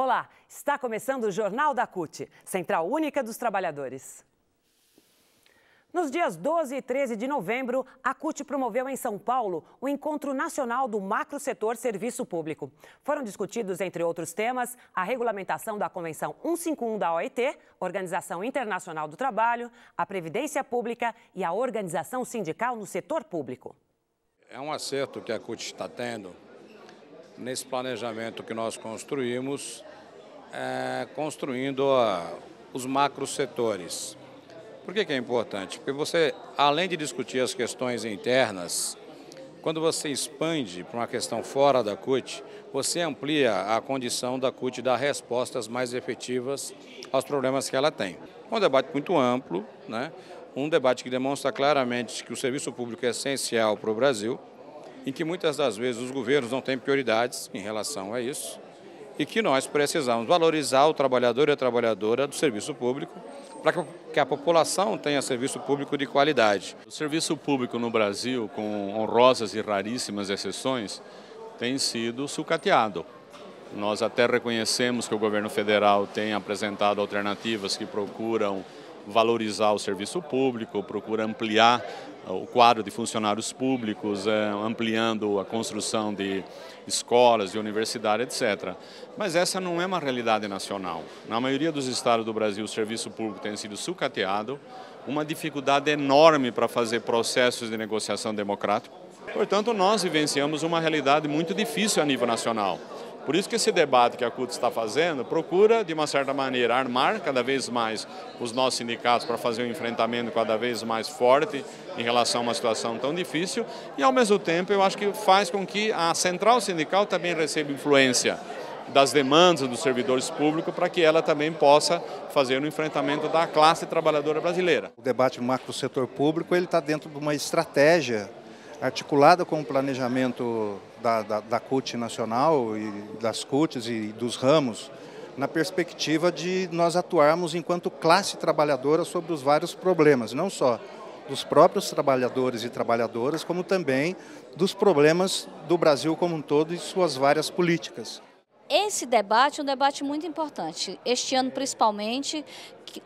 Olá, está começando o Jornal da CUT, Central Única dos Trabalhadores. Nos dias 12 e 13 de novembro, a CUT promoveu em São Paulo o Encontro Nacional do Macrosetor Serviço Público. Foram discutidos, entre outros temas, a regulamentação da Convenção 151 da OIT, Organização Internacional do Trabalho, a Previdência Pública e a organização sindical no setor público. É um acerto que a CUT está tendo nesse planejamento que nós construímos, construindo os macrosetores. Por que é importante? Porque você, além de discutir as questões internas, quando você expande para uma questão fora da CUT, você amplia a condição da CUT dar respostas mais efetivas aos problemas que ela tem. É um debate muito amplo, né? Um debate que demonstra claramente que o serviço público é essencial para o Brasil, em que muitas das vezes os governos não têm prioridades em relação a isso, e que nós precisamos valorizar o trabalhador e a trabalhadora do serviço público para que a população tenha serviço público de qualidade. O serviço público no Brasil, com honrosas e raríssimas exceções, tem sido sucateado. Nós até reconhecemos que o governo federal tem apresentado alternativas que procuram valorizar o serviço público, procura ampliar o quadro de funcionários públicos, ampliando a construção de escolas, de universidades, etc. Mas essa não é uma realidade nacional. Na maioria dos estados do Brasil, o serviço público tem sido sucateado, uma dificuldade enorme para fazer processos de negociação democrática. Portanto, nós vivenciamos uma realidade muito difícil a nível nacional. Por isso que esse debate que a CUT está fazendo procura, de uma certa maneira, armar cada vez mais os nossos sindicatos para fazer um enfrentamento cada vez mais forte em relação a uma situação tão difícil e, ao mesmo tempo, eu acho que faz com que a central sindical também receba influência das demandas dos servidores públicos para que ela também possa fazer um enfrentamento da classe trabalhadora brasileira. O debate no macro setor público ele está dentro de uma estratégia articulada com o planejamento da CUT nacional e das CUTs e dos ramos, na perspectiva de nós atuarmos enquanto classe trabalhadora sobre os vários problemas, não só dos próprios trabalhadores e trabalhadoras, como também dos problemas do Brasil como um todo e suas várias políticas. Esse debate é um debate muito importante, este ano principalmente,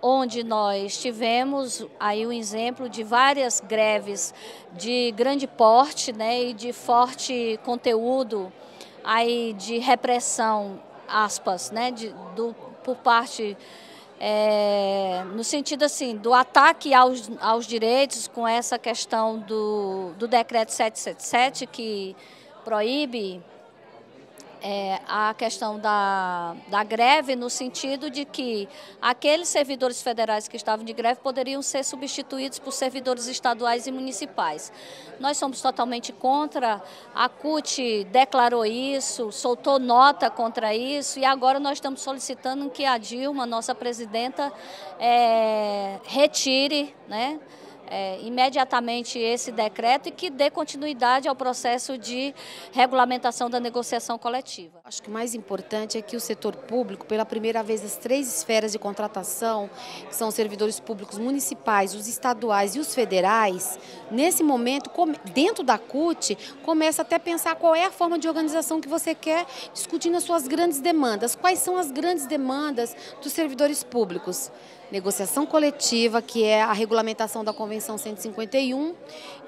onde nós tivemos aí um exemplo de várias greves de grande porte, né, e de forte conteúdo aí de repressão, aspas, né, por parte, no sentido assim, do ataque aos direitos com essa questão do decreto 777 que proíbe a questão da greve, no sentido de que aqueles servidores federais que estavam de greve poderiam ser substituídos por servidores estaduais e municipais. Nós somos totalmente contra, a CUT declarou isso, soltou nota contra isso e agora nós estamos solicitando que a Dilma, nossa presidenta, retire, né, imediatamente esse decreto e que dê continuidade ao processo de regulamentação da negociação coletiva. Acho que o mais importante é que o setor público, pela primeira vez, as três esferas de contratação, que são os servidores públicos municipais, os estaduais e os federais, nesse momento, dentro da CUT, começa até a pensar qual é a forma de organização que você quer, discutindo as suas grandes demandas. Quais são as grandes demandas dos servidores públicos? Negociação coletiva, que é a regulamentação da Convenção 151,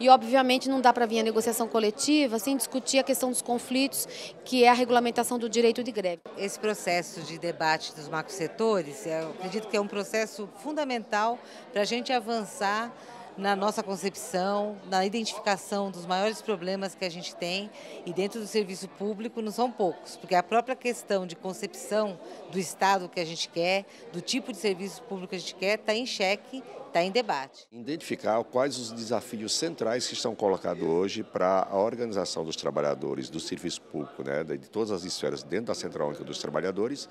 e obviamente não dá para vir a negociação coletiva sem discutir a questão dos conflitos, que é a regulamentação do direito de greve. Esse processo de debate dos macrosetores, eu acredito que é um processo fundamental para a gente avançar na nossa concepção, na identificação dos maiores problemas que a gente tem, e dentro do serviço público não são poucos, porque a própria questão de concepção do Estado que a gente quer, do tipo de serviço público que a gente quer, está em xeque, está em debate. Identificar quais os desafios centrais que estão colocados hoje para a organização dos trabalhadores do serviço público, né, de todas as esferas dentro da Central Única dos Trabalhadores,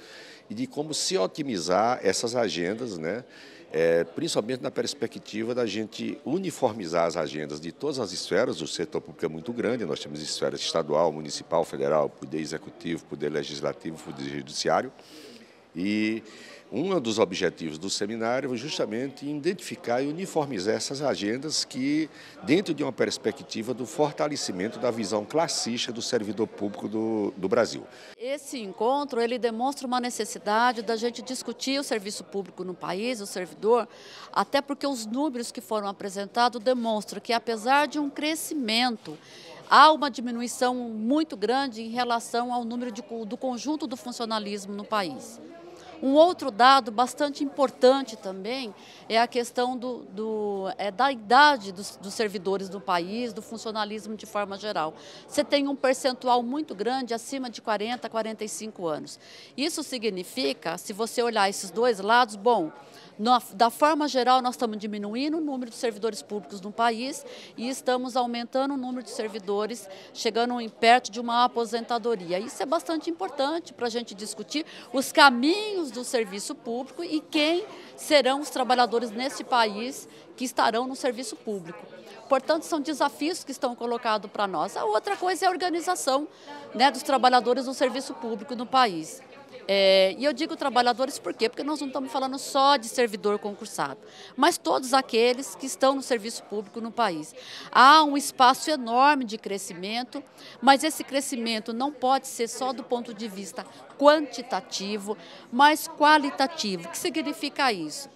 e de como se otimizar essas agendas, né, principalmente na perspectiva da gente uniformizar as agendas de todas as esferas. O setor público é muito grande, nós temos esferas estadual, municipal, federal, poder executivo, poder legislativo, poder judiciário, e Um dos objetivos do seminário é justamente identificar e uniformizar essas agendas que, dentro de uma perspectiva do fortalecimento da visão classista do servidor público do Brasil. Esse encontro, ele demonstra uma necessidade da gente discutir o serviço público no país, o servidor, até porque os números que foram apresentados demonstram que, apesar de um crescimento, há uma diminuição muito grande em relação ao número do conjunto do funcionalismo no país. Um outro dado bastante importante também é a questão da idade dos servidores do país, do funcionalismo de forma geral. Você tem um percentual muito grande, acima de 40, 45 anos. Isso significa, se você olhar esses dois lados, bom, da forma geral, nós estamos diminuindo o número de servidores públicos no país e estamos aumentando o número de servidores, chegando perto de uma aposentadoria. Isso é bastante importante para a gente discutir os caminhos do serviço público e quem serão os trabalhadores nesse país que estarão no serviço público. Portanto, são desafios que estão colocados para nós. A outra coisa é a organização, né, dos trabalhadores no serviço público no país. E eu digo trabalhadores por quê? Porque nós não estamos falando só de servidor concursado, mas todos aqueles que estão no serviço público no país. Há um espaço enorme de crescimento, mas esse crescimento não pode ser só do ponto de vista quantitativo, mas qualitativo. O que significa isso?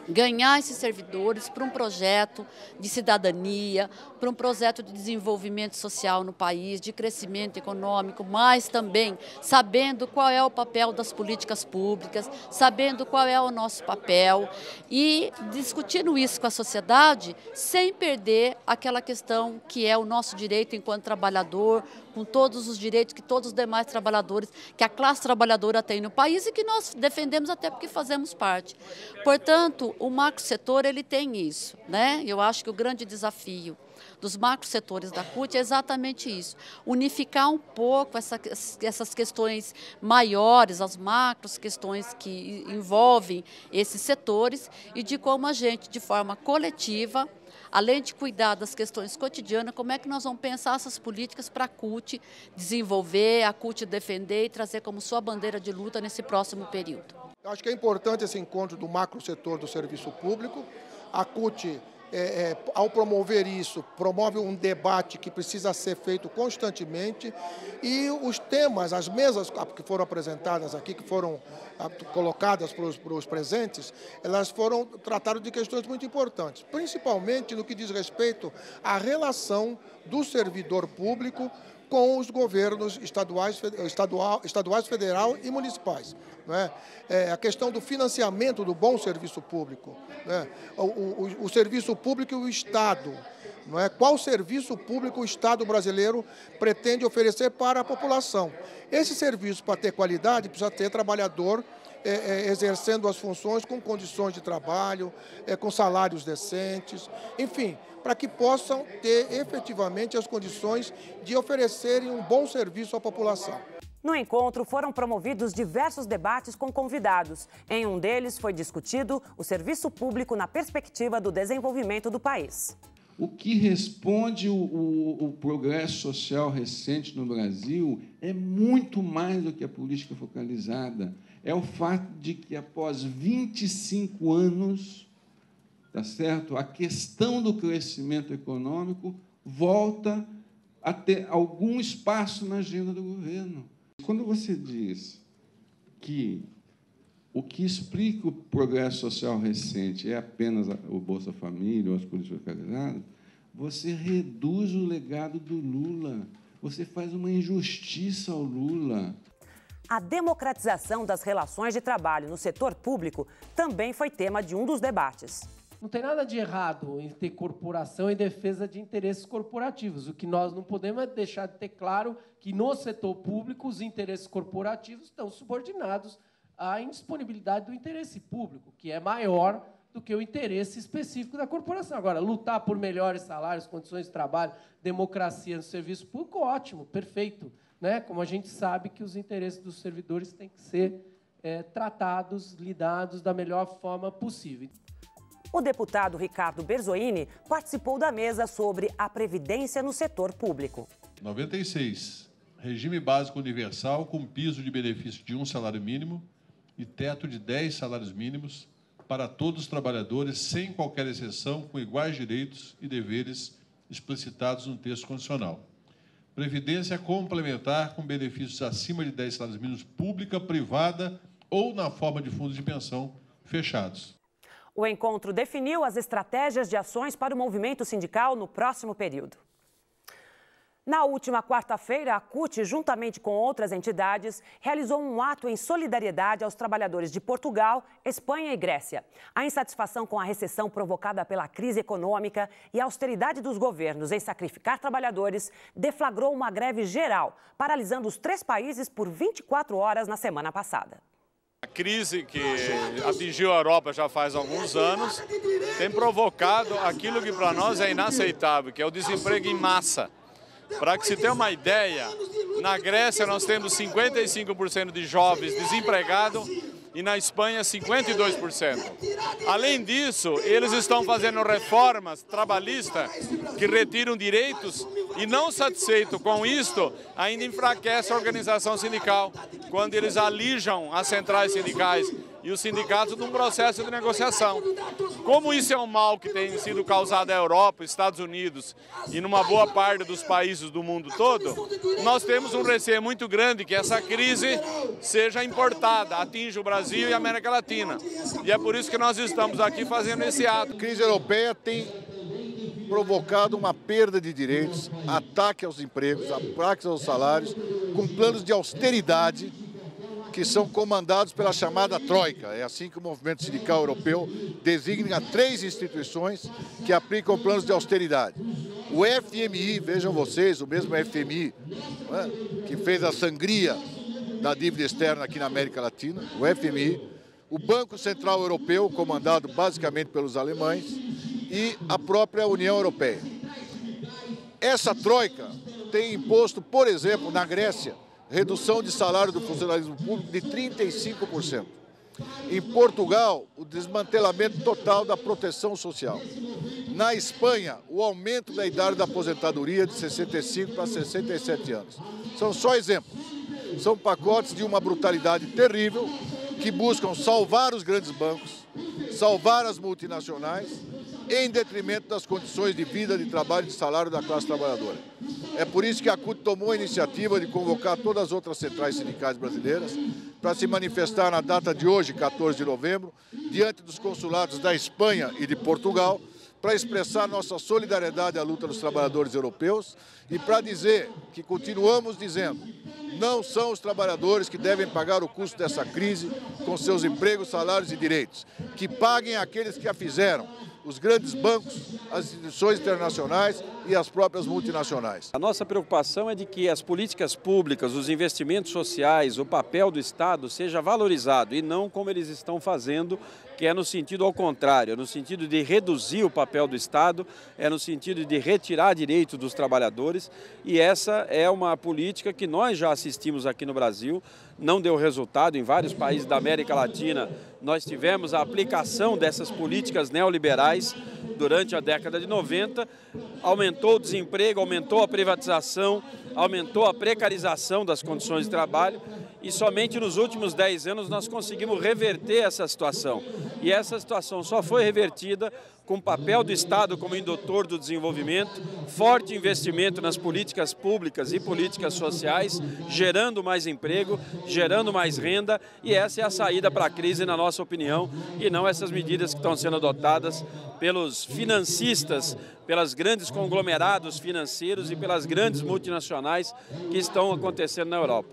Ganhar esses servidores para um projeto de cidadania, para um projeto de desenvolvimento social no país, de crescimento econômico, mas também sabendo qual é o papel das políticas públicas, sabendo qual é o nosso papel e discutindo isso com a sociedade sem perder aquela questão que é o nosso direito enquanto trabalhador, com todos os direitos que todos os demais trabalhadores, que a classe trabalhadora tem no país e que nós defendemos até porque fazemos parte. Portanto, o macrosetor, ele tem isso, né? Eu acho que o grande desafio dos macrosetores da CUT é exatamente isso, unificar um pouco essas questões maiores, as macros questões que envolvem esses setores e de como a gente, de forma coletiva, além de cuidar das questões cotidianas, como é que nós vamos pensar essas políticas para a CUT desenvolver, a CUT defender e trazer como sua bandeira de luta nesse próximo período. Eu acho que é importante esse encontro do macrosetor do serviço público. A CUT, ao promover isso, promove um debate que precisa ser feito constantemente e os temas, as mesas que foram apresentadas aqui, que foram colocadas para os presentes, elas foram tratadas de questões muito importantes, principalmente no que diz respeito à relação do servidor público com os governos estaduais, federal e municipais. Não é? A questão do financiamento do bom serviço público, né? O serviço público e o Estado. Não é? Qual serviço público o Estado brasileiro pretende oferecer para a população? Esse serviço, para ter qualidade, precisa ter trabalhador exercendo as funções com condições de trabalho, com salários decentes, enfim, para que possam ter efetivamente as condições de oferecerem um bom serviço à população. No encontro foram promovidos diversos debates com convidados. Em um deles foi discutido o serviço público na perspectiva do desenvolvimento do país. O que responde o progresso social recente no Brasil é muito mais do que a política focalizada. É o fato de que, após 25 anos, tá certo? A questão do crescimento econômico volta a ter algum espaço na agenda do governo. Quando você diz que o que explica o progresso social recente é apenas o Bolsa Família ou as políticas focalizadas, você reduz o legado do Lula, você faz uma injustiça ao Lula. A democratização das relações de trabalho no setor público também foi tema de um dos debates. Não tem nada de errado em ter corporação em defesa de interesses corporativos. O que nós não podemos é deixar de ter claro que no setor público os interesses corporativos estão subordinados à indisponibilidade do interesse público, que é maior do que o interesse específico da corporação. Agora, lutar por melhores salários, condições de trabalho, democracia no serviço público, ótimo, perfeito, né? Como a gente sabe que os interesses dos servidores têm que ser tratados, lidados da melhor forma possível. O deputado Ricardo Berzoini participou da mesa sobre a previdência no setor público. 96. Regime básico universal com piso de benefício de 1 salário mínimo e teto de 10 salários mínimos para todos os trabalhadores, sem qualquer exceção, com iguais direitos e deveres explicitados no texto constitucional. Previdência complementar com benefícios acima de 10 salários mínimos pública, privada ou na forma de fundos de pensão fechados. O encontro definiu as estratégias de ações para o movimento sindical no próximo período. Na última quarta-feira, a CUT, juntamente com outras entidades, realizou um ato em solidariedade aos trabalhadores de Portugal, Espanha e Grécia. A insatisfação com a recessão provocada pela crise econômica e a austeridade dos governos em sacrificar trabalhadores deflagrou uma greve geral, paralisando os 3 países por 24 horas na semana passada. A crise que atingiu a Europa já faz alguns anos tem provocado aquilo que para nós é inaceitável, que é o desemprego em massa. Para que se tenha uma ideia, na Grécia nós temos 55% de jovens desempregados e na Espanha 52%. Além disso, eles estão fazendo reformas trabalhistas que retiram direitos e, não satisfeito com isto, ainda enfraquece a organização sindical, quando eles alijam as centrais sindicais e os sindicatos num processo de negociação. Como isso é um mal que tem sido causado à Europa, Estados Unidos e numa boa parte dos países do mundo todo, nós temos um receio muito grande que essa crise seja importada, atinja o Brasil e a América Latina. E é por isso que nós estamos aqui fazendo esse ato. A crise europeia tem provocado uma perda de direitos, ataque aos empregos, ataques aos salários, com planos de austeridade que são comandados pela chamada Troika. É assim que o movimento sindical europeu designa 3 instituições que aplicam planos de austeridade. O FMI, vejam vocês, o mesmo FMI, que fez a sangria da dívida externa aqui na América Latina, o FMI, o Banco Central Europeu, comandado basicamente pelos alemães, e a própria União Europeia. Essa Troika tem imposto, por exemplo, na Grécia, redução de salário do funcionalismo público de 35%. Em Portugal, o desmantelamento total da proteção social. Na Espanha, o aumento da idade da aposentadoria de 65 para 67 anos. São só exemplos. São pacotes de uma brutalidade terrível que buscam salvar os grandes bancos, salvar as multinacionais, em detrimento das condições de vida, de trabalho e de salário da classe trabalhadora. É por isso que a CUT tomou a iniciativa de convocar todas as outras centrais sindicais brasileiras para se manifestar na data de hoje, 14 de novembro, diante dos consulados da Espanha e de Portugal, para expressar nossa solidariedade à luta dos trabalhadores europeus e para dizer que continuamos dizendo, não são os trabalhadores que devem pagar o custo dessa crise com seus empregos, salários e direitos. Que paguem aqueles que a fizeram, os grandes bancos, as instituições internacionais e as próprias multinacionais. A nossa preocupação é de que as políticas públicas, os investimentos sociais, o papel do Estado seja valorizado e não como eles estão fazendo, que é no sentido ao contrário, é no sentido de reduzir o papel do Estado, é no sentido de retirar direitos dos trabalhadores, e essa é uma política que nós já assistimos aqui no Brasil, não deu resultado em vários países da América Latina. Nós tivemos a aplicação dessas políticas neoliberais durante a década de 90, aumentou o desemprego, aumentou a privatização, aumentou a precarização das condições de trabalho e somente nos últimos 10 anos nós conseguimos reverter essa situação. E essa situação só foi revertida com o papel do Estado como indutor do desenvolvimento, forte investimento nas políticas públicas e políticas sociais, gerando mais emprego, gerando mais renda, e essa é a saída para a crise, na nossa opinião, e não essas medidas que estão sendo adotadas pelos financistas, pelos grandes conglomerados financeiros e pelas grandes multinacionais que estão acontecendo na Europa.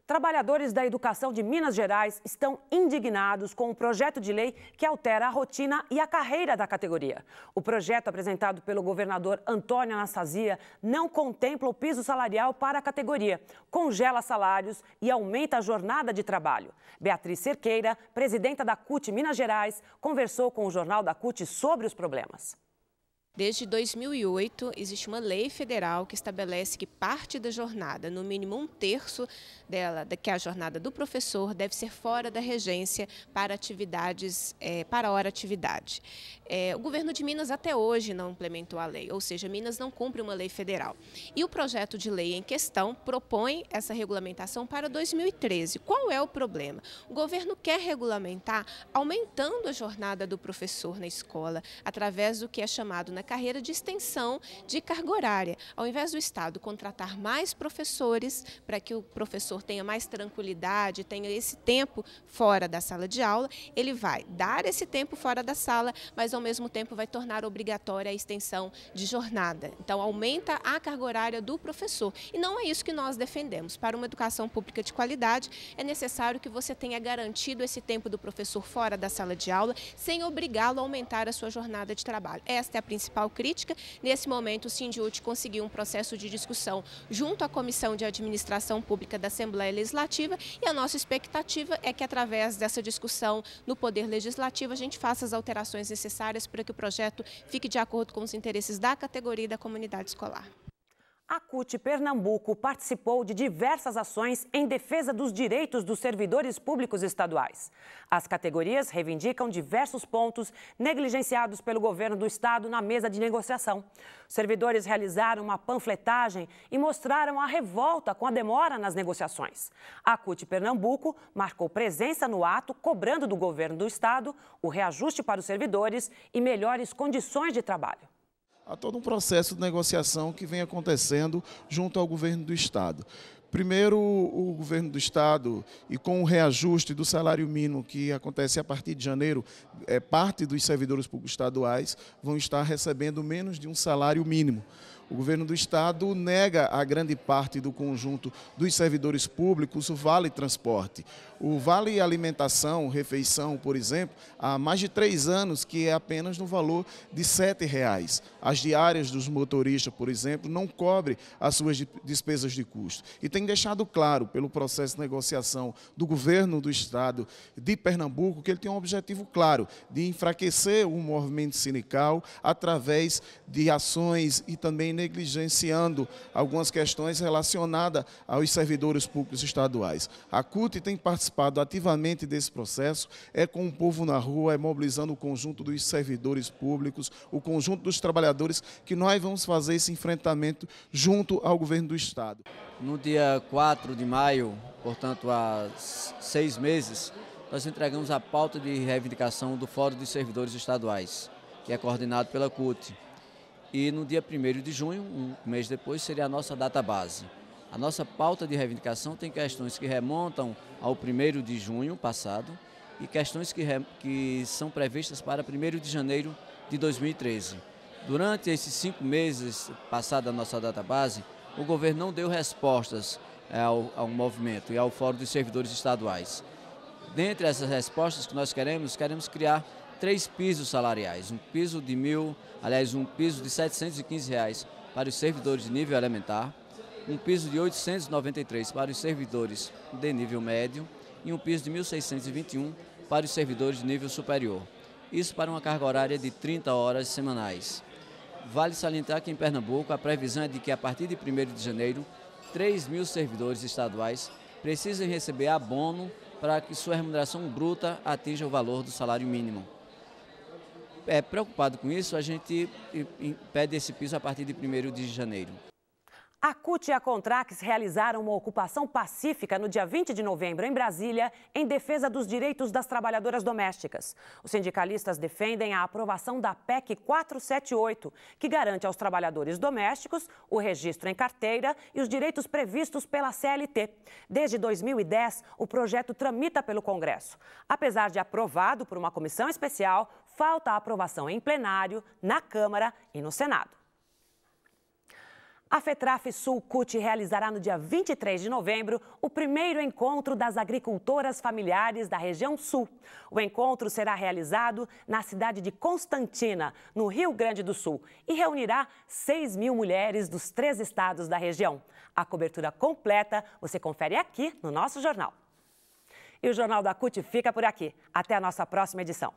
Trabalhadores da educação de Minas Gerais estão indignados com o projeto de lei que altera a rotina e a carreira da categoria. O projeto apresentado pelo governador Antônio Anastasia não contempla o piso salarial para a categoria, congela salários e aumenta a jornada de trabalho. Beatriz Cerqueira, presidenta da CUT Minas Gerais, conversou com o Jornal da CUT sobre os problemas. Desde 2008, existe uma lei federal que estabelece que parte da jornada, no mínimo 1/3 dela, que é a jornada do professor, deve ser fora da regência para atividades, para hora atividade. O governo de Minas até hoje não implementou a lei, ou seja, Minas não cumpre uma lei federal. E o projeto de lei em questão propõe essa regulamentação para 2013. Qual é o problema? O governo quer regulamentar aumentando a jornada do professor na escola, através do que é chamado na carreira de extensão de carga horária. Ao invés do Estado contratar mais professores para que o professor tenha mais tranquilidade, tenha esse tempo fora da sala de aula, ele vai dar esse tempo fora da sala, mas ao mesmo tempo vai tornar obrigatória a extensão de jornada. Então aumenta a carga horária do professor. E não é isso que nós defendemos. Para uma educação pública de qualidade, é necessário que você tenha garantido esse tempo do professor fora da sala de aula, sem obrigá-lo a aumentar a sua jornada de trabalho. Esta é a principal crítica. Nesse momento, o Sindiúti conseguiu um processo de discussão junto à Comissão de Administração Pública da Assembleia Legislativa e a nossa expectativa é que, através dessa discussão no Poder Legislativo, a gente faça as alterações necessárias para que o projeto fique de acordo com os interesses da categoria e da comunidade escolar. A CUT Pernambuco participou de diversas ações em defesa dos direitos dos servidores públicos estaduais. As categorias reivindicam diversos pontos negligenciados pelo governo do estado na mesa de negociação. Os servidores realizaram uma panfletagem e mostraram a revolta com a demora nas negociações. A CUT Pernambuco marcou presença no ato, cobrando do governo do estado o reajuste para os servidores e melhores condições de trabalho. Há todo um processo de negociação que vem acontecendo junto ao governo do estado. Primeiro, o governo do estado, e com o reajuste do salário mínimo que acontece a partir de janeiro, parte dos servidores públicos estaduais vão estar recebendo menos de um salário mínimo. O governo do estado nega a grande parte do conjunto dos servidores públicos o vale transporte. O vale alimentação, refeição, por exemplo, há mais de 3 anos que é apenas no valor de R$ 7,00. As diárias dos motoristas, por exemplo, não cobrem as suas despesas de custo. E tem deixado claro, pelo processo de negociação do governo do estado de Pernambuco, que ele tem um objetivo claro, de enfraquecer o movimento sindical através de ações e também negligenciando algumas questões relacionadas aos servidores públicos estaduais. A CUT tem participado ativamente desse processo, é com o povo na rua, é mobilizando o conjunto dos servidores públicos, o conjunto dos trabalhadores, que nós vamos fazer esse enfrentamento junto ao governo do estado. No dia 4 de maio, portanto há 6 meses, nós entregamos a pauta de reivindicação do Fórum dos Servidores Estaduais, que é coordenado pela CUT. E no dia 1º de junho, um mês depois, seria a nossa data base. A nossa pauta de reivindicação tem questões que remontam ao 1º de junho passado e questões que são previstas para 1º de janeiro de 2013. Durante esses 5 meses passada a nossa data base, o governo não deu respostas ao movimento e ao Fórum dos Servidores Estaduais. Dentre essas respostas que nós queremos criar 3 pisos salariais, um piso de um piso de R$ 715 para os servidores de nível elementar, um piso de R$ 893 para os servidores de nível médio e um piso de R$ 1.621 para os servidores de nível superior. Isso para uma carga horária de 30 horas semanais. Vale salientar que em Pernambuco a previsão é de que a partir de 1º de janeiro, 3.000 servidores estaduais precisem receber abono para que sua remuneração bruta atinja o valor do salário mínimo. Preocupado com isso, a gente pede esse piso a partir de 1º de janeiro. A CUT e a Contrax realizaram uma ocupação pacífica no dia 20 de novembro em Brasília, em defesa dos direitos das trabalhadoras domésticas. Os sindicalistas defendem a aprovação da PEC 478, que garante aos trabalhadores domésticos o registro em carteira e os direitos previstos pela CLT. Desde 2010, o projeto tramita pelo Congresso. Apesar de aprovado por uma comissão especial, falta a aprovação em plenário, na Câmara e no Senado. A FETRAF Sul CUT realizará no dia 23 de novembro o primeiro encontro das agricultoras familiares da região Sul. O encontro será realizado na cidade de Constantina, no Rio Grande do Sul, e reunirá 6.000 mulheres dos 3 estados da região. A cobertura completa você confere aqui no nosso jornal. E o Jornal da CUT fica por aqui. Até a nossa próxima edição.